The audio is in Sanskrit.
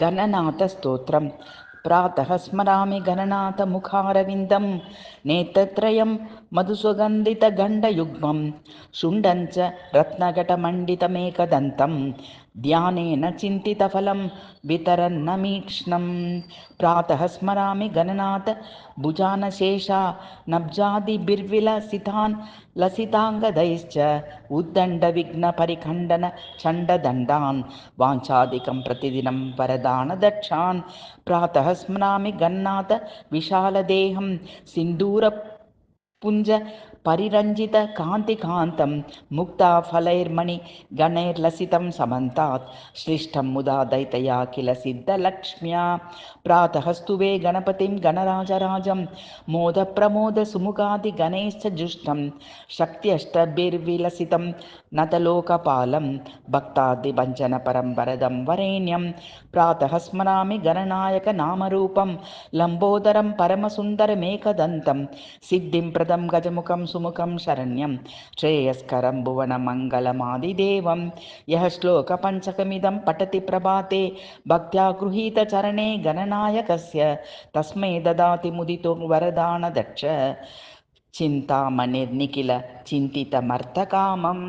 गणनाथस्तोत्रं प्रातः स्मरामि गणनाथमुखारविन्दं नेत्रत्रयं मधुसुगन्धितगण्डयुग्मं शुण्डं च रत्नघटमण्डितमेकदन्तं ध्यानेन चिन्तितफलं वितरन्नमीक्ष्णं प्रातः स्मरामि गणनाथ भुजानशेषा नब्जादिभिर्विलसितान् लसिताङ्गदैश्च उद्दण्डविघ्नपरिखण्डन चण्डदण्डान् वाञ्छादिकं प्रतिदिनं वरदानदक्षान् प्रातः स्मरामि गन्नाथ विशालदेहं सिन्दूरपुञ्ज परिरञ्जितकान्तिकान्तं मुक्ताफलैर्मणिगणैर्लसितं समन्तात् श्लिष्टं मुदा दैतया किल सिद्धलक्ष्म्या प्रातः स्तुवे गणपतिं गणराजराजं मोदप्रमोदसुमुखादिगणैश्च जुष्टं शक्त्यष्टभिर्विलसितं नतलोकपालं भक्तादिभञ्जनपरं वरदं वरेण्यं प्रातः स्मरामि गणनायकनामरूपं लम्बोदरं परमसुन्दरमेकदन्तं सिद्धिं प्रदं गजमुखं सुमुखं शरण्यं श्रेयस्करं भुवनमङ्गलमादिदेवं यः श्लोकपञ्चकमिदं पठति प्रभाते भक्त्या गृहीतचरणे गणनायकस्य तस्मै ददाति मुदितो वरदानदक्ष चिन्तामणिर्निखिल चिन्तितमर्थकामम्।